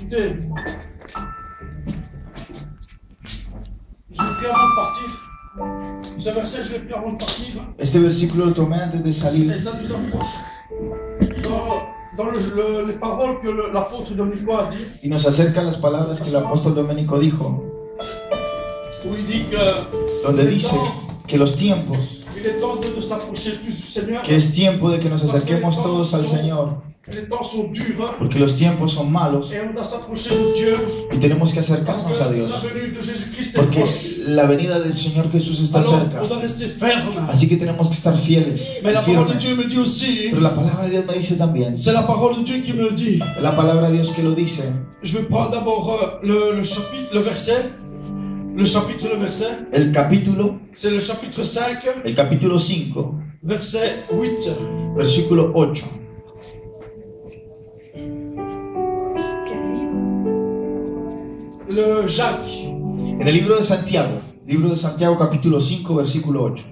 Écoutez, je l'ai pris avant de partir. Ce verset, je l'ai pris avant de partir. Este versículo lo tomé antes de salir. Et ça nous approche dans les paroles que l'apôtre Domenico a dit. Y nos acerca a las palabras que el apóstol Domenico dijo, Où il dit que donde dice que los tiempos, il est temps de s'approcher plus du Seigneur. que es tiempo de que nos acerquemos todos al Señor, Les temps sont durs porque los tiempos son malos et on doit s'approcher de Dieu. y tenemos que Parce acercarnos a que Dios, la venue de Jésus-Christ est porque proche. la venida del Señor Jesús está Alors, cerca. on doit rester ferme. Así que tenemos que estar fieles, Mais la parole de Dieu firmes. me dit aussi, Pero la palabra de Dios me dice también, c'est la parole de Dieu qui me le dit. la palabra de Dios que lo dice. Je vais prendre d'abord le chapitre, le verset. Le chapitre, le verset. El capítulo, C'est le chapitre 5, el capítulo 5, verset 8. versículo 8. Le Jacques. En el libro de Santiago capítulo 5, versículo 8.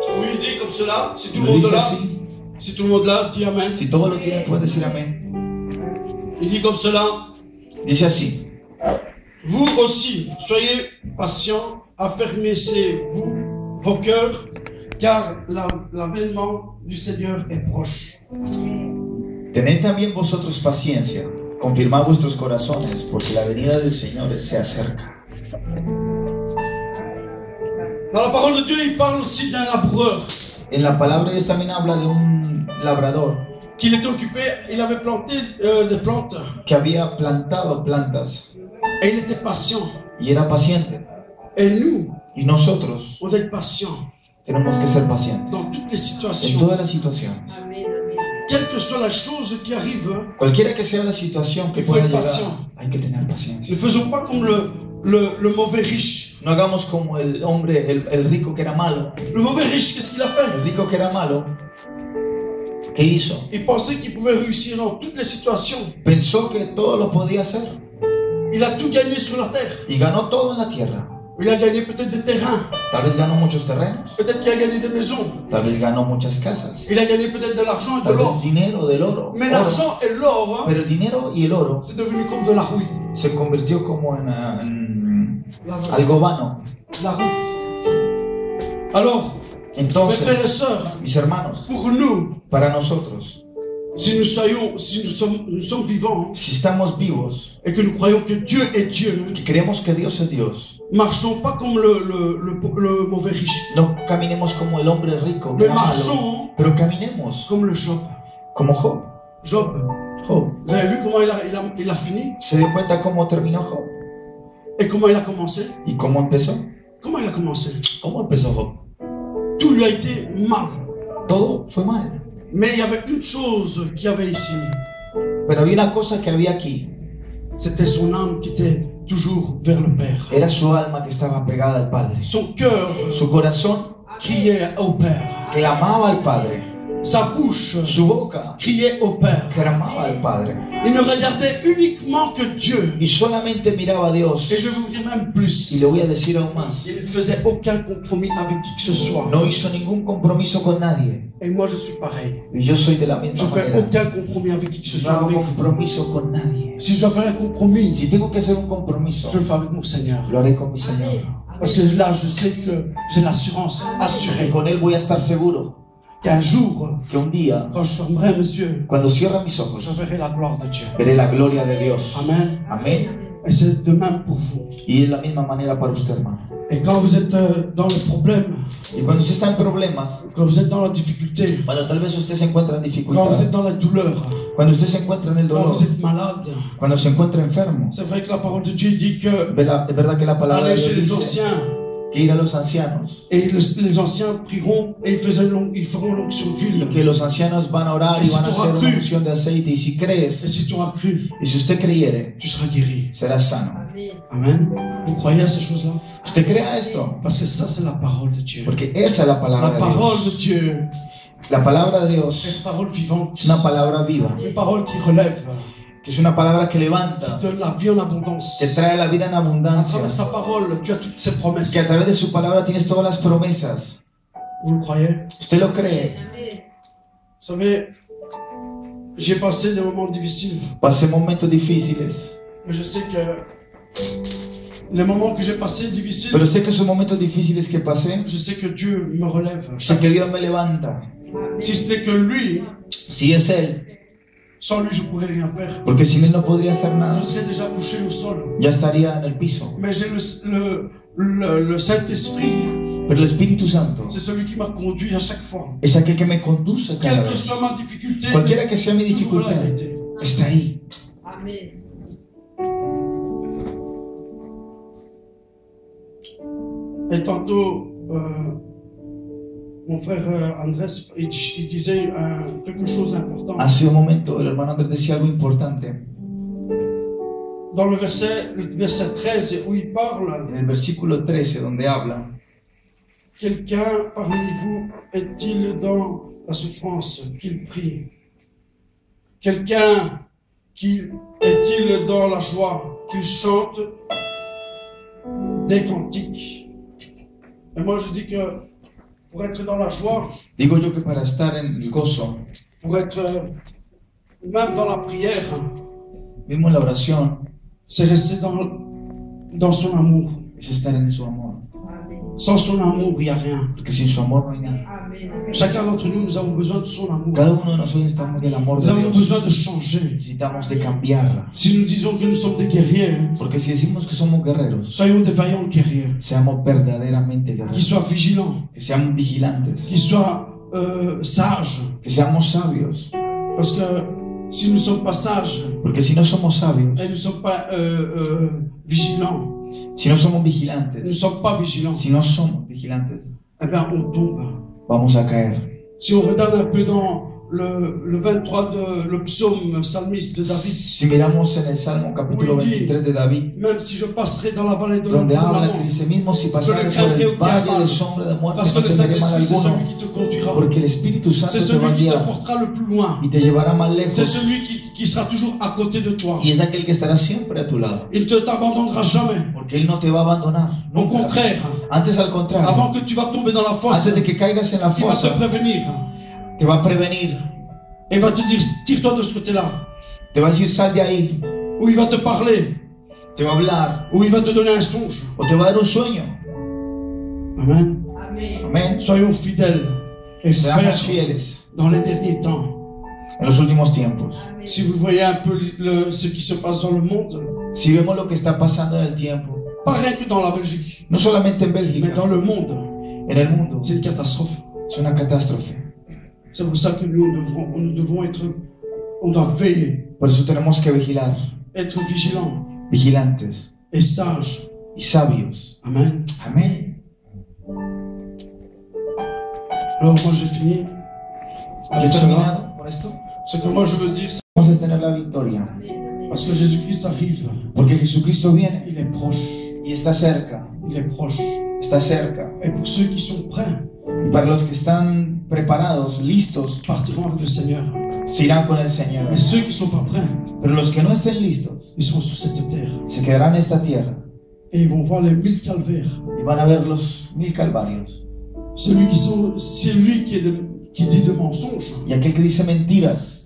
Où il dit comme cela, si tout le Lo monde dice là, así. si tout le monde là dit Amen. Si todos lo tienen, pueden decir amén. Il dit comme cela, Dice así: vous aussi, soyez patients, affermissez-vous vos cœurs, car l'avènement du Seigneur est proche. Tened también vosotros paciencia, confirmad vuestros corazones, porque la venida del Señor se acerca. Dans la parole de Dieu, il parle aussi d'un laboureur En la palabra de Dios también habla de un labrador qu'il était occupé, il avait planté des plantes que había plantado plantas et il était patient. y era paciente. Et nous, Y nosotros on doit être patient tenemos que ser pacientes dans toutes les en situations. todas las situaciones. Quelle que soit la chose qui arrive, Cualquiera que sea la situación que Il faut pueda être llegar, patient. hay que tener ne paciencia. faisons pas comme le mauvais riche. No hagamos como el hombre, el rico que era malo. Le mauvais riche, qu'est-ce qu'il a fait? El rico que era malo, ¿qué hizo? Il pensait qu'il pouvait réussir dans toutes les situations. Pensó que todo lo podía hacer Il a tout gagné sur la terre. y ganó todo en la tierra. Il a gagné peut-être des terrains, Tal vez ganó muchos terrenos, peut-être qu'il a gagné des maisons, tal vez ganó muchas casas, il a gagné peut-être de l'argent et de tal vez l'or. dinero, del oro. Mais oro. l'argent et l'or, Pero el dinero y el oro c'est devenu comme de la rouille. se convirtió como en algo vano. La rouille. Alors, mes frères et Entonces, sœurs, mis hermanos, pour nous, para nosotros, si nous sommes vivants si estamos vivos, et que nous croyons que Dieu est Dieu, que creemos que Dios es Dios, marchons pas comme le mauvais riche, no caminemos como el hombre rico, que mais era malo, marchons pero caminemos comme le Job. como Job. Job, Job. vous avez vu comment il a fini ¿Se dio cuenta cómo terminó Job? et comment il a commencé? ¿Y cómo empezó? Comment il a commencé? ¿Cómo empezó Job? Tout lui a été mal. Todo fue mal. Mais il y avait une chose qu'il y avait ici. Pero había una cosa que había aquí. C'était son âme qui était toujours vers le Père. Era su alma que estaba pegada al Padre. Son cœur Su corazón criait au Père. clamaba al Padre. Sa bouche Su boca criait au Père. clamaba al Padre. Il ne regardait uniquement que Dieu. Y solamente miraba a Dios. Et je vais vous dire même Y plus. le voy a decir aún más. Il ne faisait aucun compromis avec qui que ce soit. No hizo ningún compromiso con nadie. Et moi je suis pareil. Y yo soy de la Je misma ne fais manera. aucun compromis avec qui que ce No soit. hago Avec vous. compromiso con nadie. Si je dois faire un compromis, Si tengo que hacer un compromiso, je le fais avec mon Seigneur. lo haré con mi Señor. Parce que là, je sais que j'ai l'assurance Y assurée con Él voy a estar seguro qu'un jour, que un día, quand je fermerai mes yeux, cuando cierre mis je ojos, verrai la gloire de Dieu. veré la gloria de Dios. Amen. Amén. Et c'est de même pour vous. Y es la misma manera para usted, hermano. Et quand vous êtes dans le problème, Y cuando usted está en problemas, quand vous êtes dans la difficulté, bueno, tal vez usted se encuentra en quand vous dificultad, êtes dans la douleur, cuando usted se encuentra en el quand dolor, vous êtes malade, cuando se encuentra enfermo, c'est vrai que la parole de Dieu dit que es verdad que la palabra de allez chez Dios les dice anciens que ir a los ancianos, et les anciens prieront et ils feront l'onction d'huile. que los ancianos van a orar y van a hacer una unción de aceite, y si Et crees, si tu auras cru, y si usted creyere, tu seras guéri. serás sano. Amen. Vous croyez à ces choses-là? ¿Usted cree a esto? Parce que ça, c'est la parole de Dieu. Porque esa es la La palabra de parole de Dios. Dieu La palabra de est Dios une parole vivante, es una palabra viva, une parole qui relève, que es una palabra que qui levanta, donne la vie en abondance. que trae la vida en À abundancia, travers sa parole, tu as toutes ses promesses. que a través de su palabra tienes todas las promesas. Vous le croyez? ¿Usted lo cree? Vous savez, j'ai passé des moments difficiles. Pasé momentos difíciles, Mais je sais que les moments que j'ai passés difficiles, pero sé que esos momentos difíciles que pasé, je sais que Dieu me relève. sé que Dios me levanta. Si ce n'est que lui, Si es Él, sans lui, je ne pourrais rien faire. porque sin Él no podría hacer nada. Je serais déjà couché au sol. Ya estaría en el piso. Mais j'ai le Saint-Esprit. Pero el Espíritu Santo C'est celui qui m'a conduit à chaque fois. es aquel que me conduce cada Quelle que vez. soit ma difficulté, Cualquiera que sea mi toujours là, dificultad, il était. está ahí. Amen. Et tantôt, mon frère Andrés, il disait quelque chose d'important. Hace un momento el hermano Andrés decía algo importante. Dans le verset 13, où il parle, En el versículo 13, donde habla, quelqu'un parmi vous est-il dans la souffrance qu'il prie? Quelqu'un est-il dans la joie qu'il chante des cantiques? Et moi je dis que pour être dans la joie, digo yo que para estar en el gozo, pour être même dans la prière, mismo en la oración, c'est rester dans son amour. es estar en su amor. Sans son amour, il n'y a rien. Porque sin su amor no hay nada. Amen. Chacun d'entre nous, nous avons besoin de son amour. Cada uno de nosotros necesitamos del amor Nous de avons Dios. besoin de changer. Necesitamos de cambiarla. Si nous disons que nous sommes des guerriers, Porque si decimos que somos guerreros, soyons des vaillants guerriers, seamos verdaderamente qui guerreros. soient vigilants, Que seamos vigilantes. qui soient sages. Que seamos sabios. Parce que si nous ne sommes pas sages Porque si no somos sabios, et nous ne sommes pas vigilants, si no somos nous ne vigilantes, sommes pas vigilants, si no somos vigilantes, eh bien on tombe. vamos a caer. Si on regarde un peu dans le 23 de le psaume salmiste de David, Si miramos en el Salmo capítulo 23 de David, même si je passerai dans la vallée de donde l'ombre de la habla mort, que dice mismo si pasare por el valle de sombra de muerte parce que no le temeré mal Saint-Esprit c'est alguno, celui qui te conduira, porque el Espíritu Santo c'est te va a celui qui te guiar portera le plus loin, y te llevará más lejos, c'est celui qui sera toujours à côté de toi. y es aquel que estará siempre a tu lado, Il ne t'abandonnera jamais. porque Él no te va a abandonar Au nunca. contraire, Antes al contrario, avant que tu vas tomber dans la fosse, antes de que caigas en la il va te fosa, prévenir te va a prevenir, et va te dire tire-toi de ce côté-là, te va a decir sal de ahí, ou il va te parler, te va a hablar, ou il va te donner un songe. o te va a dar un sueño. Amen. Amen. Amén. Soyons fidèles et Seamos fermes fieles dans les derniers temps. en los últimos tiempos. Amen. Si vous voyez un peu ce qui se passe dans le monde, Si vemos lo que está pasando en el tiempo, pas rien que dans la Belgique, no solamente en mais Bélgica, dans le monde, en el mundo, c'est une catastrophe. es una catástrofe. C'est pour ça que nous devons être, on doit veiller, Por eso tenemos que vigilar, être vigilants vigilantes et sages. y sabios. Amen. Amén. Alors moi j'ai fini Yo he avec cela. terminado con esto. Ce que moi je veux dire, c'est Vamos a tener la victoria, parce que Jésus-Christ arrive, porque Jesucristo viene il est proche, y está cerca, il est proche. está cerca. Et pour ceux qui sont prêts, Y para los que están preparados, listos, partiront avec le Seigneur. se irán con el Señor. Mais ceux qui ne sont pas prêts, Pero los que no estén listos, ils seront sur cette terre. se quedarán en esta tierra Et ils vont voir les 1000 calvaires. y van a ver los 1000 calvarios. Celui qui dit de mensonges, Y aquel que dice mentiras,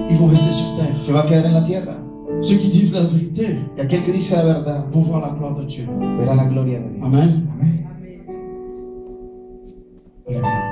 ils vont rester sur terre. se va a quedar en la tierra. Ceux qui disent la vérité Y aquel que dice la verdad, vont voir la gloire de Dieu. verá la gloria de Dios. Amen. Amén. Amen. Alléluia.